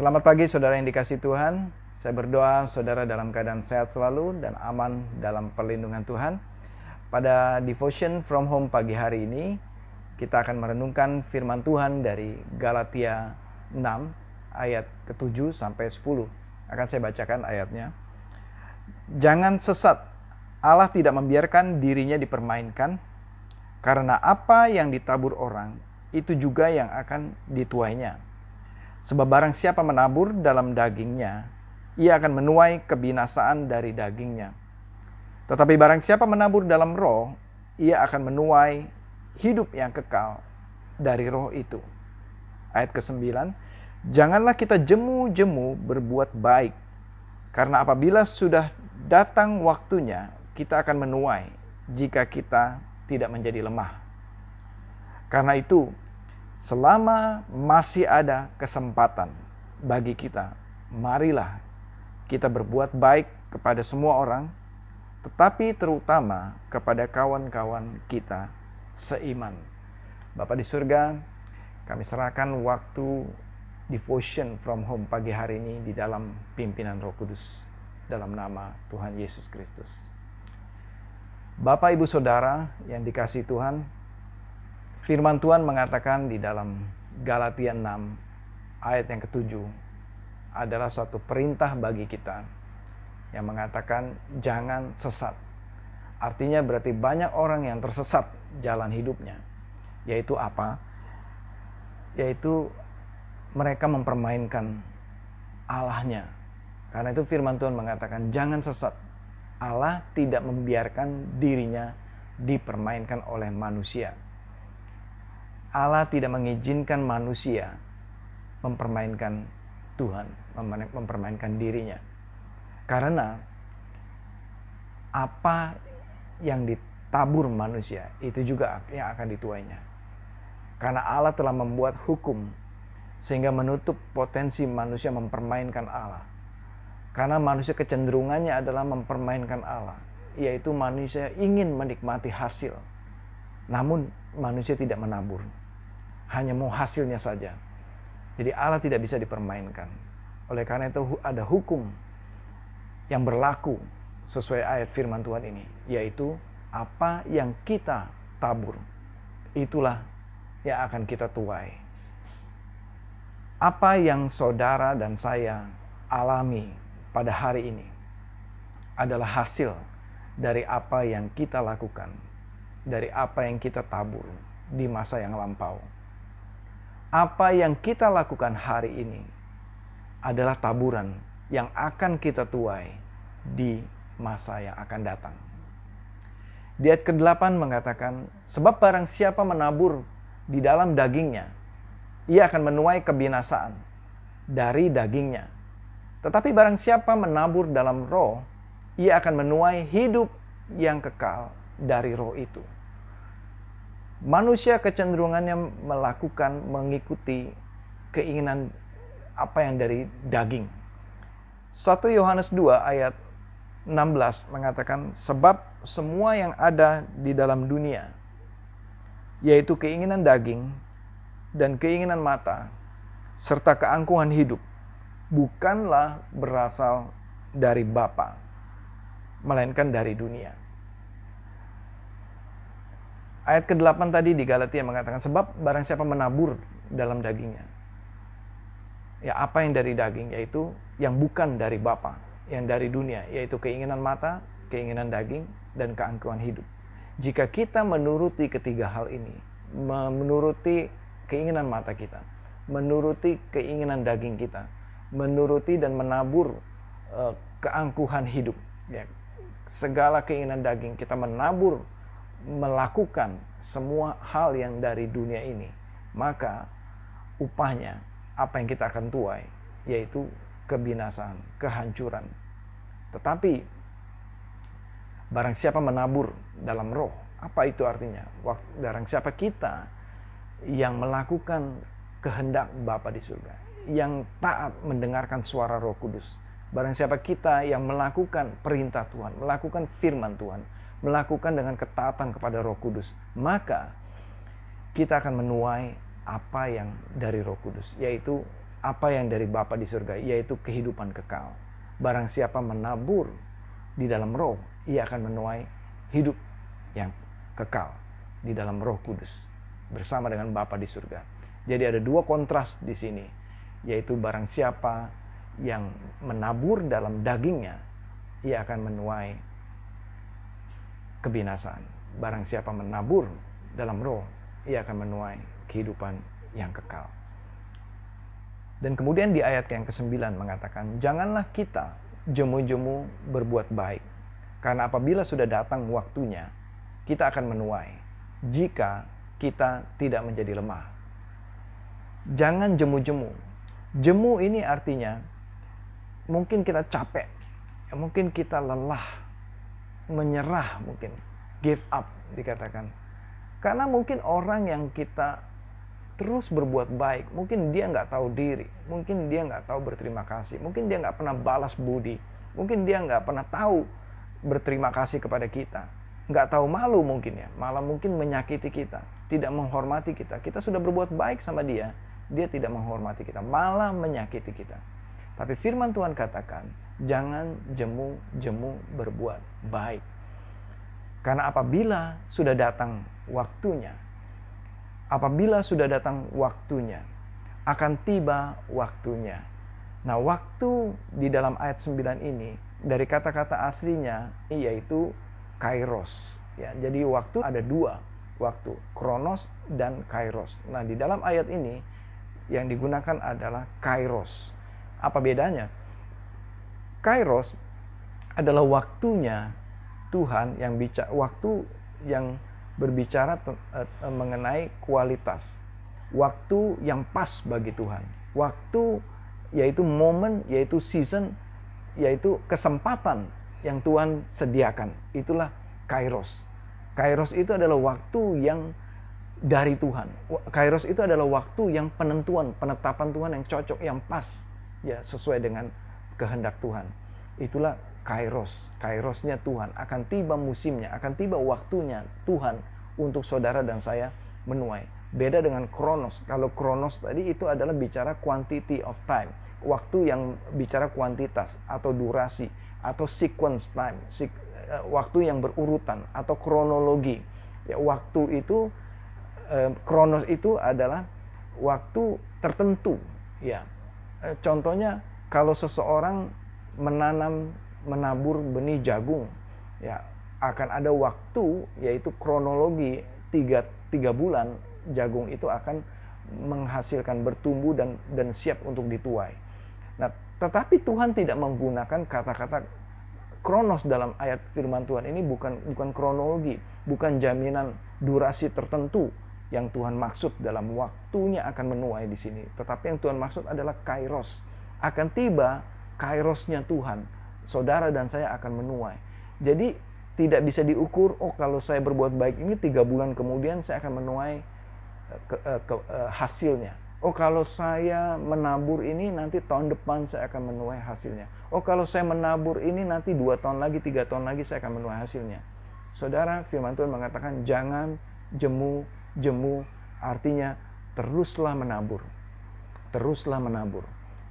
Selamat pagi saudara yang dikasihi Tuhan. Saya berdoa saudara dalam keadaan sehat selalu dan aman dalam perlindungan Tuhan. Pada devotion from home pagi hari ini, kita akan merenungkan firman Tuhan dari Galatia 6 ayat ke-7 sampai 10. Akan saya bacakan ayatnya. Jangan sesat, Allah tidak membiarkan dirinya dipermainkan, karena apa yang ditabur orang, itu juga yang akan dituainya. Sebab barang siapa menabur dalam dagingnya, ia akan menuai kebinasaan dari dagingnya. Tetapi barang siapa menabur dalam roh, ia akan menuai hidup yang kekal dari roh itu. Ayat ke-9, janganlah kita jemu-jemu berbuat baik, karena apabila sudah datang waktunya, kita akan menuai jika kita tidak menjadi lemah. Karena itu, selama masih ada kesempatan bagi kita, marilah kita berbuat baik kepada semua orang, tetapi terutama kepada kawan-kawan kita seiman. Bapa di surga, kami serahkan waktu devotion from home pagi hari ini di dalam pimpinan Roh Kudus, dalam nama Tuhan Yesus Kristus. Bapak, Ibu, Saudara yang dikasihi Tuhan, firman Tuhan mengatakan di dalam Galatia 6 ayat yang ke-7 adalah suatu perintah bagi kita yang mengatakan jangan sesat. Artinya berarti banyak orang yang tersesat jalan hidupnya. Yaitu apa? Yaitu mereka mempermainkan Allahnya. Karena itu firman Tuhan mengatakan jangan sesat. Allah tidak membiarkan dirinya dipermainkan oleh manusia. Allah tidak mengizinkan manusia mempermainkan Tuhan, mempermainkan dirinya. Karena apa yang ditabur manusia, itu juga yang akan dituainya. Karena Allah telah membuat hukum sehingga menutup potensi manusia mempermainkan Allah. Karena manusia kecenderungannya adalah mempermainkan Allah, yaitu manusia ingin menikmati hasil. Namun manusia tidak menabur, hanya mau hasilnya saja. Jadi Allah tidak bisa dipermainkan. Oleh karena itu ada hukum yang berlaku sesuai ayat firman Tuhan ini, yaitu apa yang kita tabur, itulah yang akan kita tuai. Apa yang saudara dan saya alami pada hari ini adalah hasil dari apa yang kita lakukan, dari apa yang kita tabur di masa yang lampau. Apa yang kita lakukan hari ini adalah taburan yang akan kita tuai di masa yang akan datang. Di ayat ke-8 mengatakan, sebab barang siapa menabur di dalam dagingnya, ia akan menuai kebinasaan dari dagingnya. Tetapi barang siapa menabur dalam roh, ia akan menuai hidup yang kekal dari roh itu. Manusia kecenderungannya mengikuti keinginan apa yang dari daging. 1 Yohanes 2 ayat 16 mengatakan, sebab semua yang ada di dalam dunia, yaitu keinginan daging dan keinginan mata, serta keangkuhan hidup, bukanlah berasal dari Bapa, melainkan dari dunia. Ayat ke-8 tadi di Galatia mengatakan, sebab barang siapa menabur dalam dagingnya. Ya, apa yang dari daging, yaitu yang bukan dari Bapa, yang dari dunia, yaitu keinginan mata, keinginan daging, dan keangkuhan hidup. Jika kita menuruti ketiga hal ini, menuruti keinginan mata kita, menuruti keinginan daging kita, menuruti dan menabur keangkuhan hidup, ya, segala keinginan daging kita menabur, melakukan semua hal yang dari dunia ini, maka upahnya apa yang kita akan tuai, yaitu kebinasaan, kehancuran. Tetapi barang siapa menabur dalam roh, apa itu artinya? Barang siapa kita yang melakukan kehendak Bapa di surga, yang taat mendengarkan suara Roh Kudus, barang siapa kita yang melakukan perintah Tuhan, melakukan firman Tuhan, melakukan dengan ketaatan kepada Roh Kudus, maka kita akan menuai apa yang dari Roh Kudus, yaitu apa yang dari Bapa di surga, yaitu kehidupan kekal. Barang siapa menabur di dalam roh, ia akan menuai hidup yang kekal di dalam Roh Kudus bersama dengan Bapa di surga. Jadi ada dua kontras di sini, yaitu barang siapa yang menabur dalam dagingnya, ia akan menuai kebinasaan. Barang siapa menabur dalam roh, ia akan menuai kehidupan yang kekal. Dan kemudian di ayat yang ke-9 mengatakan, janganlah kita jemu-jemu berbuat baik, karena apabila sudah datang waktunya, kita akan menuai, jika kita tidak menjadi lemah. Jangan jemu-jemu. Jemu ini artinya, mungkin kita capek, mungkin kita lelah, menyerah mungkin, give up dikatakan. Karena mungkin orang yang kita terus berbuat baik, mungkin dia nggak tahu diri, mungkin dia nggak tahu berterima kasih, mungkin dia nggak pernah balas budi, mungkin dia nggak pernah tahu berterima kasih kepada kita, nggak tahu malu mungkin ya, malah mungkin menyakiti kita, tidak menghormati kita. Kita sudah berbuat baik sama dia, dia tidak menghormati kita, malah menyakiti kita. Tapi firman Tuhan katakan, jangan jemu-jemu berbuat baik. Karena apabila sudah datang waktunya, akan tiba waktunya. Nah, waktu di dalam ayat 9 ini, dari kata-kata aslinya, yaitu kairos. Ya, jadi waktu ada dua waktu, kronos dan kairos. Nah, di dalam ayat ini, yang digunakan adalah kairos. Apa bedanya? Kairos adalah waktunya Tuhan yang bicara, waktu yang berbicara mengenai kualitas, waktu yang pas bagi Tuhan, waktu yaitu momen, yaitu season, yaitu kesempatan yang Tuhan sediakan. Itulah kairos. Kairos itu adalah waktu yang dari Tuhan. Kairos itu adalah waktu yang penetapan Tuhan yang cocok, yang pas, ya, sesuai dengan kehendak Tuhan. Itulah kairos. Kairosnya Tuhan. Akan tiba musimnya, akan tiba waktunya Tuhan untuk saudara dan saya menuai. Beda dengan kronos. Kalau kronos tadi itu adalah bicara quantity of time, waktu yang bicara kuantitas atau durasi atau sequence time, waktu yang berurutan atau kronologi. Ya, waktu itu kronos itu adalah waktu tertentu. Ya, contohnya kalau seseorang menabur benih jagung, ya, akan ada waktu, yaitu kronologi 3 bulan jagung itu akan menghasilkan, bertumbuh dan siap untuk dituai. Nah, tetapi Tuhan tidak menggunakan kata-kata kronos dalam ayat firman Tuhan ini, bukan kronologi, bukan jaminan durasi tertentu yang Tuhan maksud dalam waktunya akan menuai di sini. Tetapi yang Tuhan maksud adalah kairos. Akan tiba kairosnya Tuhan, saudara dan saya akan menuai. Jadi tidak bisa diukur, oh kalau saya berbuat baik ini 3 bulan kemudian saya akan menuai hasilnya. Oh kalau saya menabur ini nanti tahun depan saya akan menuai hasilnya. Oh kalau saya menabur ini nanti 2 tahun lagi, 3 tahun lagi saya akan menuai hasilnya. Saudara, firman Tuhan mengatakan jangan jemu, artinya teruslah menabur. Teruslah menabur.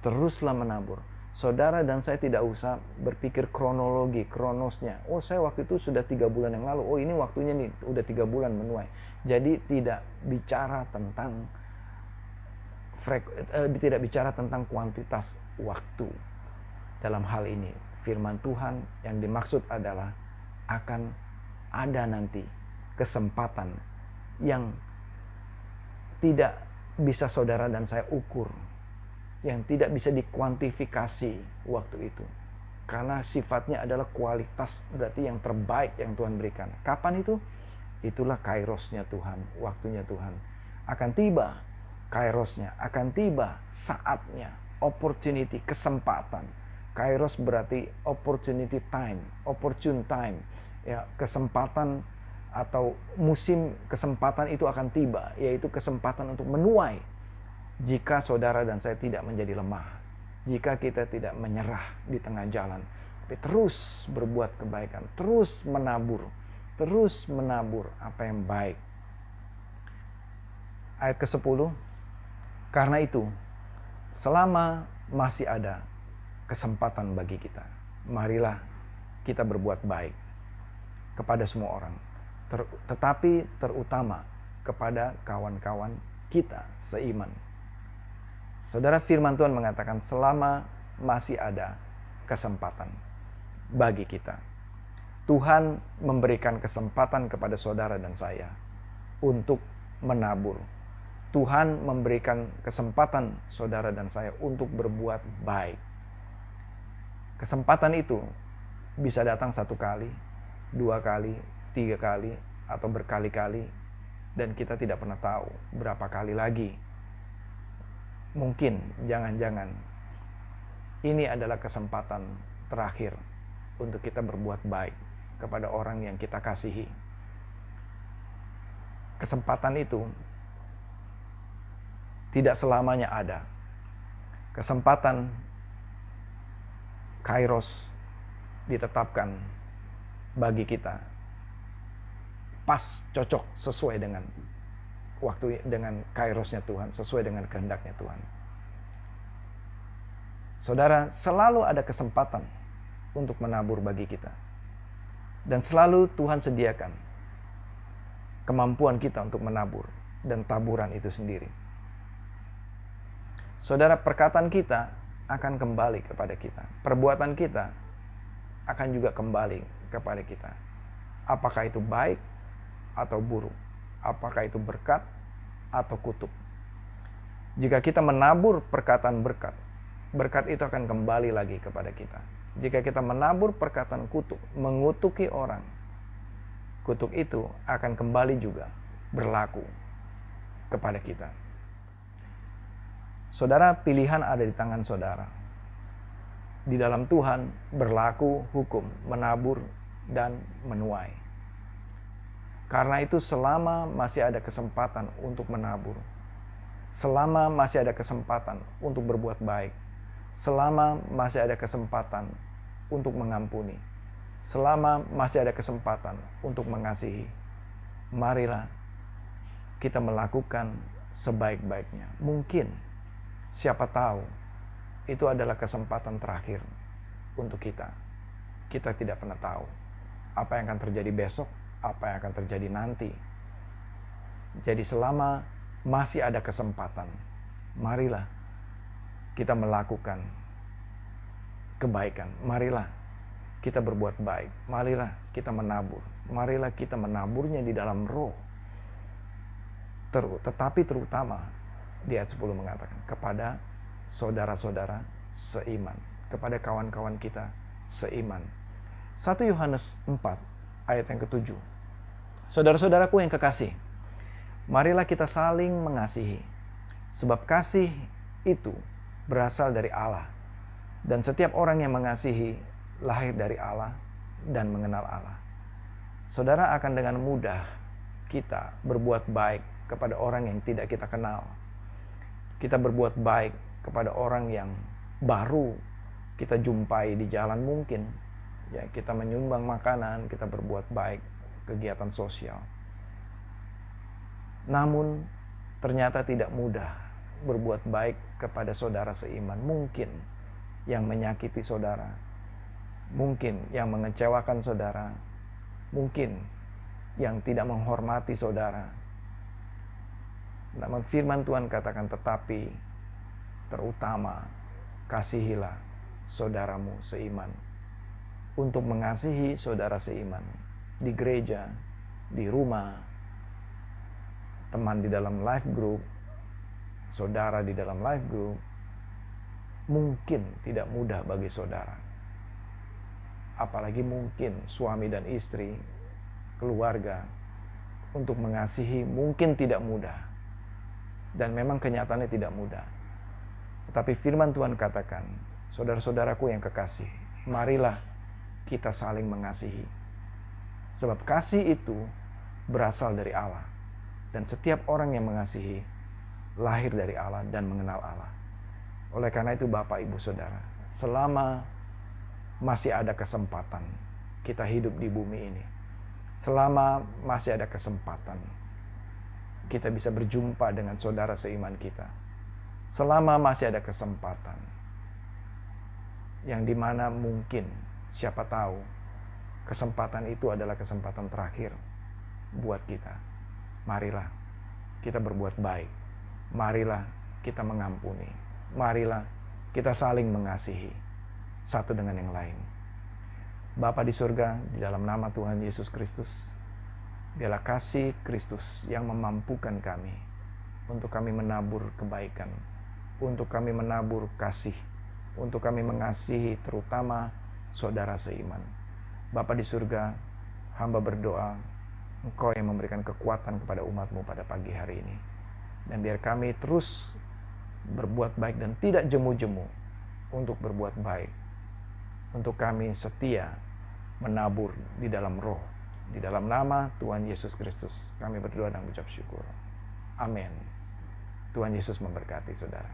Teruslah menabur. Saudara dan saya tidak usah berpikir kronosnya. Oh saya waktu itu sudah 3 bulan yang lalu. Oh ini waktunya nih, udah 3 bulan menuai. Jadi tidak bicara tentang kuantitas waktu. Dalam hal ini, firman Tuhan yang dimaksud adalah akan ada nanti kesempatan yang tidak bisa saudara dan saya ukur, yang tidak bisa dikuantifikasi waktu itu. Karena sifatnya adalah kualitas, berarti yang terbaik yang Tuhan berikan. Kapan itu? Itulah kairosnya Tuhan, waktunya Tuhan. Akan tiba kairosnya, akan tiba saatnya, opportunity, kesempatan. Kairos berarti opportunity time, opportune time. Ya, kesempatan atau musim kesempatan itu akan tiba, yaitu kesempatan untuk menuai. Jika saudara dan saya tidak menjadi lemah, jika kita tidak menyerah di tengah jalan, tapi terus berbuat kebaikan, terus menabur apa yang baik. Ayat ke-10, karena itu, selama masih ada kesempatan bagi kita, marilah kita berbuat baik kepada semua orang, tetapi terutama kepada kawan-kawan kita seiman. Saudara, firman Tuhan mengatakan selama masih ada kesempatan bagi kita, Tuhan memberikan kesempatan kepada saudara dan saya untuk menabur. Tuhan memberikan kesempatan saudara dan saya untuk berbuat baik. Kesempatan itu bisa datang 1 kali, 2 kali, 3 kali, atau berkali-kali, dan kita tidak pernah tahu berapa kali lagi. Mungkin, jangan-jangan, ini adalah kesempatan terakhir untuk kita berbuat baik kepada orang yang kita kasihi. Kesempatan itu tidak selamanya ada. Kesempatan Kairos ditetapkan bagi kita pas, cocok, sesuai dengan waktu, dengan Kairosnya Tuhan, sesuai dengan kehendaknya Tuhan. Saudara, selalu ada kesempatan untuk menabur bagi kita. Dan selalu Tuhan sediakan kemampuan kita untuk menabur dan taburan itu sendiri. Saudara, perkataan kita akan kembali kepada kita. Perbuatan kita akan juga kembali kepada kita. Apakah itu baik atau buruk? Apakah itu berkat atau kutuk? Jika kita menabur perkataan berkat, berkat itu akan kembali lagi kepada kita. Jika kita menabur perkataan kutuk, mengutuki orang, kutuk itu akan kembali juga berlaku kepada kita. Saudara, pilihan ada di tangan saudara. Di dalam Tuhan berlaku hukum menabur dan menuai. Karena itu selama masih ada kesempatan untuk menabur, selama masih ada kesempatan untuk berbuat baik, selama masih ada kesempatan untuk mengampuni, selama masih ada kesempatan untuk mengasihi, marilah kita melakukan sebaik-baiknya. Mungkin, siapa tahu, itu adalah kesempatan terakhir untuk kita. Kita tidak pernah tahu apa yang akan terjadi besok, apa yang akan terjadi nanti. Jadi selama masih ada kesempatan, marilah kita melakukan kebaikan. Marilah kita berbuat baik. Marilah kita menabur. Marilah kita menaburnya di dalam roh. Tetapi terutama di ayat 10 mengatakan kepada saudara-saudara seiman, kepada kawan-kawan kita seiman. 1 Yohanes 4 ayat yang ke-7. Saudara-saudaraku yang kekasih, marilah kita saling mengasihi, sebab kasih itu berasal dari Allah, dan setiap orang yang mengasihi lahir dari Allah dan mengenal Allah. Saudara, akan dengan mudah kita berbuat baik kepada orang yang tidak kita kenal. Kita berbuat baik kepada orang yang baru kita jumpai di jalan mungkin. Ya, kita menyumbang makanan, kita berbuat baik, kegiatan sosial. Namun ternyata tidak mudah berbuat baik kepada saudara seiman. Mungkin yang menyakiti saudara, mungkin yang mengecewakan saudara, mungkin yang tidak menghormati saudara. Namun firman Tuhan katakan, tetapi terutama kasihilah saudaramu seiman. Untuk mengasihi saudara seiman di gereja, di rumah, teman di dalam life group, saudara di dalam life group, mungkin tidak mudah bagi saudara. Apalagi mungkin suami dan istri, keluarga, untuk mengasihi mungkin tidak mudah. Dan memang kenyataannya tidak mudah. Tetapi firman Tuhan katakan, saudara-saudaraku yang kekasih, marilah kita saling mengasihi. Sebab kasih itu berasal dari Allah. Dan setiap orang yang mengasihi lahir dari Allah dan mengenal Allah. Oleh karena itu Bapak Ibu Saudara, selama masih ada kesempatan kita hidup di bumi ini, selama masih ada kesempatan kita bisa berjumpa dengan saudara seiman kita, selama masih ada kesempatan, yang dimana mungkin, siapa tahu, kesempatan itu adalah kesempatan terakhir buat kita. Marilah kita berbuat baik. Marilah kita mengampuni. Marilah kita saling mengasihi satu dengan yang lain. Bapa di surga, di dalam nama Tuhan Yesus Kristus, biarlah kasih Kristus yang memampukan kami untuk kami menabur kebaikan, untuk kami menabur kasih, untuk kami mengasihi terutama saudara seiman. Bapa di surga, hamba berdoa, Engkau yang memberikan kekuatan kepada umat-Mu pada pagi hari ini. Dan biar kami terus berbuat baik dan tidak jemu-jemu untuk berbuat baik. Untuk kami setia menabur di dalam roh. Di dalam nama Tuhan Yesus Kristus kami berdoa dan mengucap syukur. Amin. Tuhan Yesus memberkati saudara.